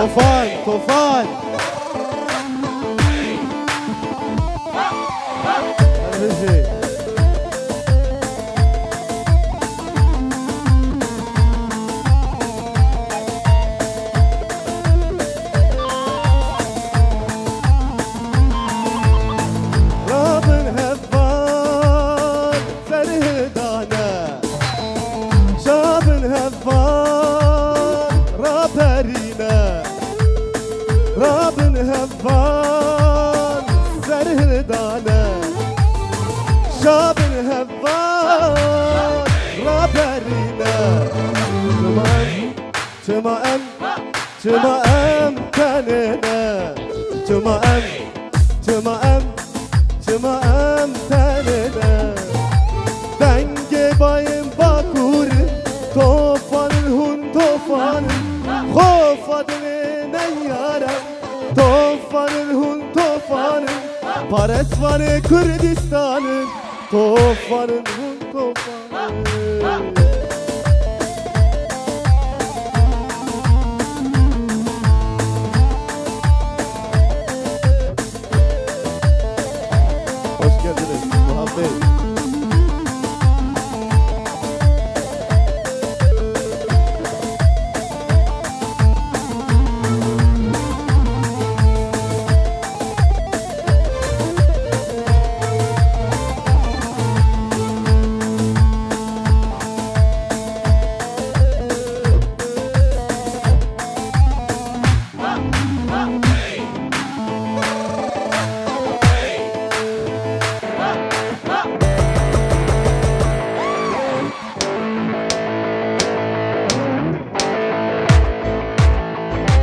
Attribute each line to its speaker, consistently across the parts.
Speaker 1: Tufan, tufan. Herbici. Cemaem tenine, cemaem tenine. Denge bayım bakur, tofanın hun tofanın. Khofadın ne yaram, tofanın hun tofanın. Paresvanı Kürdistan'ın, tofanın hun tofanın.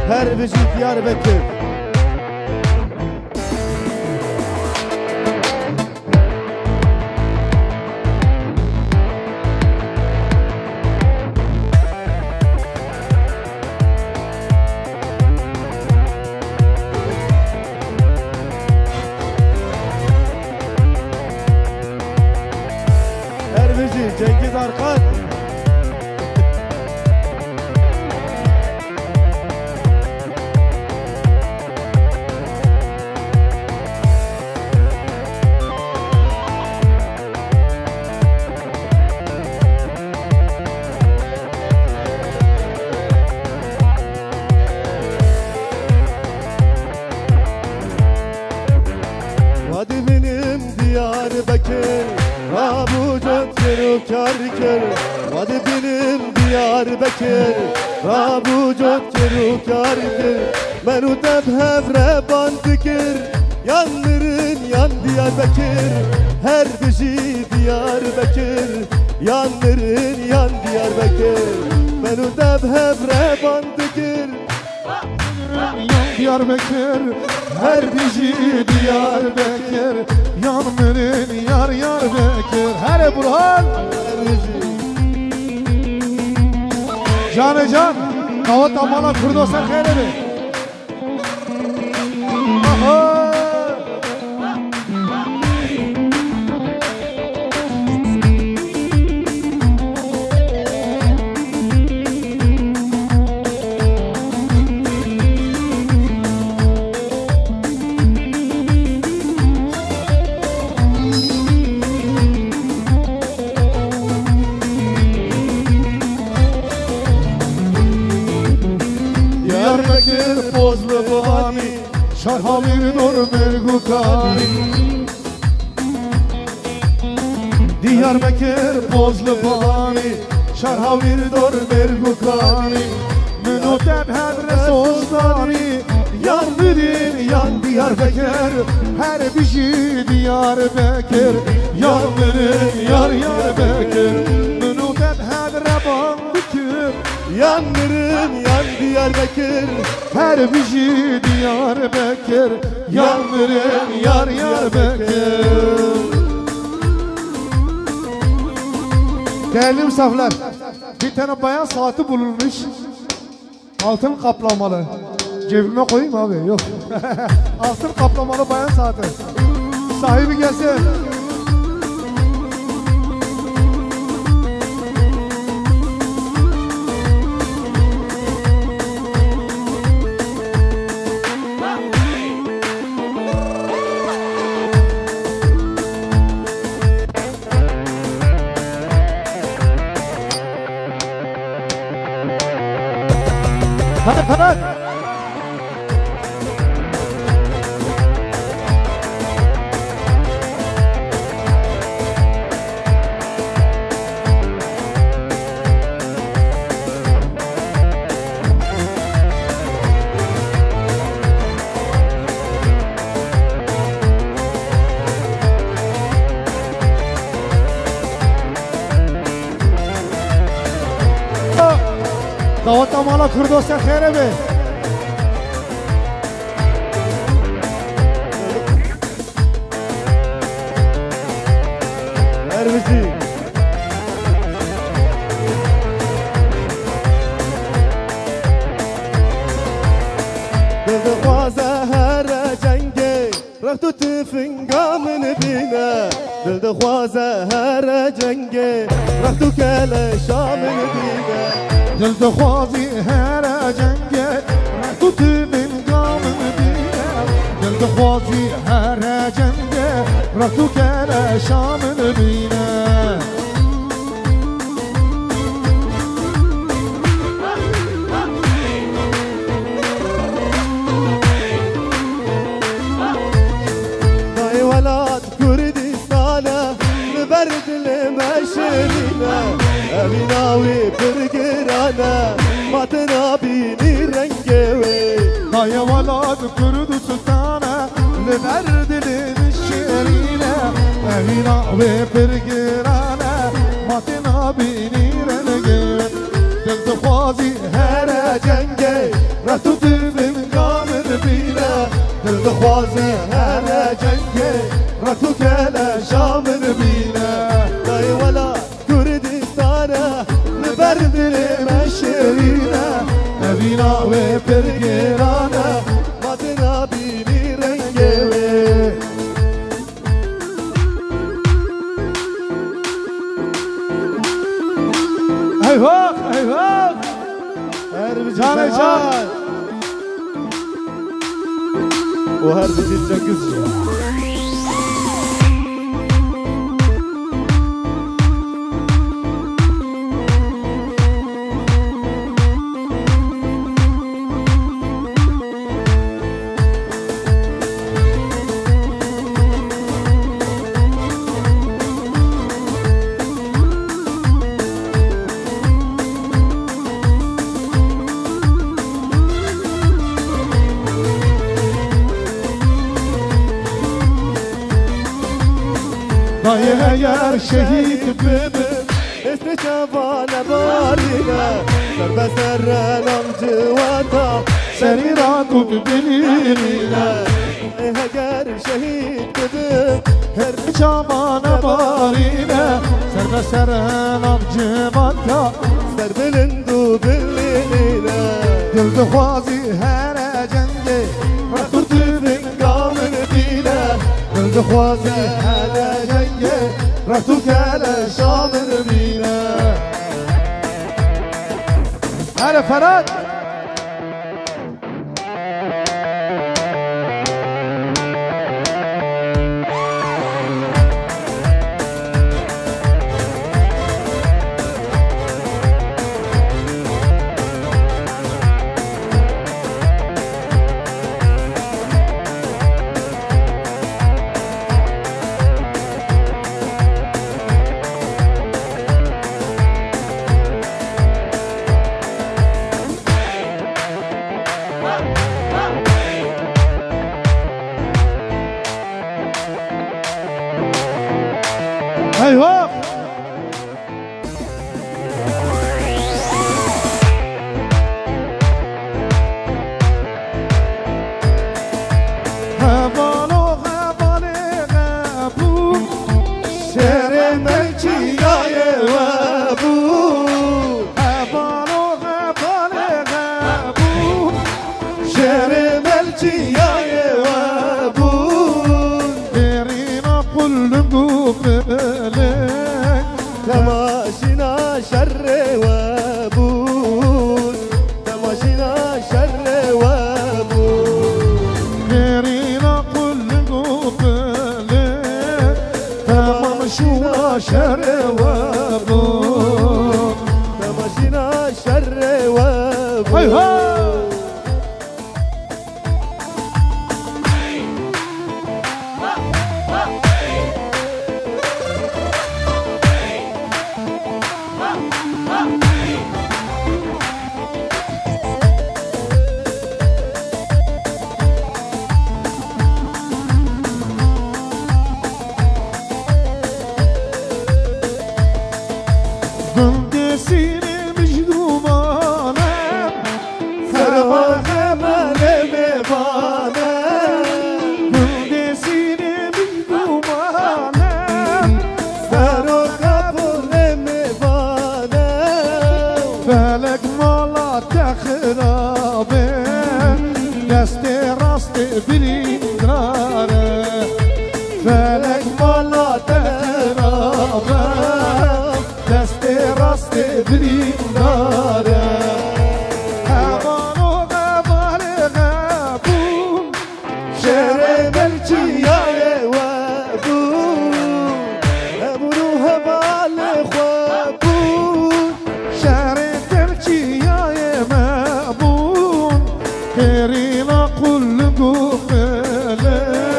Speaker 1: Herbici Diyarbakır. Herbici Cengiz Arkan. Hadi benim Diyarbakır, Rabucat kerukar. Hadi benim Diyarbakır, Rabucat kerukar. Menu tebhevre bandıkır, yanların yan Diyarbakır. Her bizi Diyarbakır, yanların yan Diyarbakır. Menu tebhevre bandıkır,
Speaker 2: yan Diyarbakır. Her bizi Diyarbakır, yanmırın yar yar bekir. Her Burhan Canı can Kavat amana kurdosan kheyrebi. Diyarbakır pozlu bani, şarhavir dur mergukani. Diyarbakır pozlu bani, şarhavir dur mergukani. Münuteb hedre sozdani, yanmırın yan Diyarbakır. Her bizi Diyarbakır, yanmırın yar yar bekir. Münuteb hedre bandıkır,
Speaker 1: yanların yan Diyarbakır.
Speaker 2: her bizi Diyarbakır, yanmırın yar yar bekir. Değerli misafirler, bir tane bayan saati bulunmuş, altın kaplamalı. Cebime koyayım abi, yok. Altın kaplamalı bayan saati. Sahibi gelsin. هذا فرد دعوت مالا کردوست خیره به
Speaker 1: هربزی دل خوازه هر جنگه رخت و تفنگا من بینه دل خوازه هر جنگه رخت و کلشا من بینه
Speaker 2: دل دخوازی هر جنگه تو من قام بینه دل دخوازی هر جنگه تو کل شام بینه
Speaker 1: دای ولاد کردستانه لبرد المشرینه اویناوی برگرانه ماتنا بینی رنگه وی
Speaker 2: دای ولاد کرد سلطانه لبرد المشرینه اوینا و برگرانه ماتنا بینی رنگه دل دخوازی
Speaker 1: هر جنگه رفتو من قامن بینه دل خوازه هر جنگه رفتو کل شامن بینه دای ولا کردستانه لبرد المشرینه اوینا و برگرانه ماتنا بینی رنگه وی
Speaker 2: ایوه ایوه
Speaker 1: جان
Speaker 2: جان.
Speaker 1: وهر بجي تجنقز
Speaker 2: دای اگر شهید
Speaker 1: ببن اسم جوان بارینه سر بسر نام جواتا
Speaker 2: سری را تو ببینینه
Speaker 1: اگر شهید ببن هر
Speaker 2: جامان بارینه سر به سر نام جواتا
Speaker 1: سر بلند و بلینه
Speaker 2: دل دخوازی هر جنگه
Speaker 1: رفت من قامن بینه
Speaker 2: دل دخوازی
Speaker 1: هر جنگه رفت کل شامن بینه
Speaker 2: هر فراد ايوه غبالو غبالي غابو
Speaker 1: شهر ملکی آیه و ابو
Speaker 2: غبالو غبالي غابو
Speaker 1: شهر ملکی آیه و ابو
Speaker 2: ديرينا كل قبلك
Speaker 1: تماشينا شر و ابو تماشينا شر و ابو
Speaker 2: ديرينا كل قبلك تمشوا شر وابو
Speaker 1: تماشينا شر و ابو
Speaker 2: ايوه سینه مجدومانم
Speaker 1: سرباز من میوانه
Speaker 2: گل سینه مجدومانم
Speaker 1: سر و قبول میوانه
Speaker 2: فلک مالات خرابه دست راست بری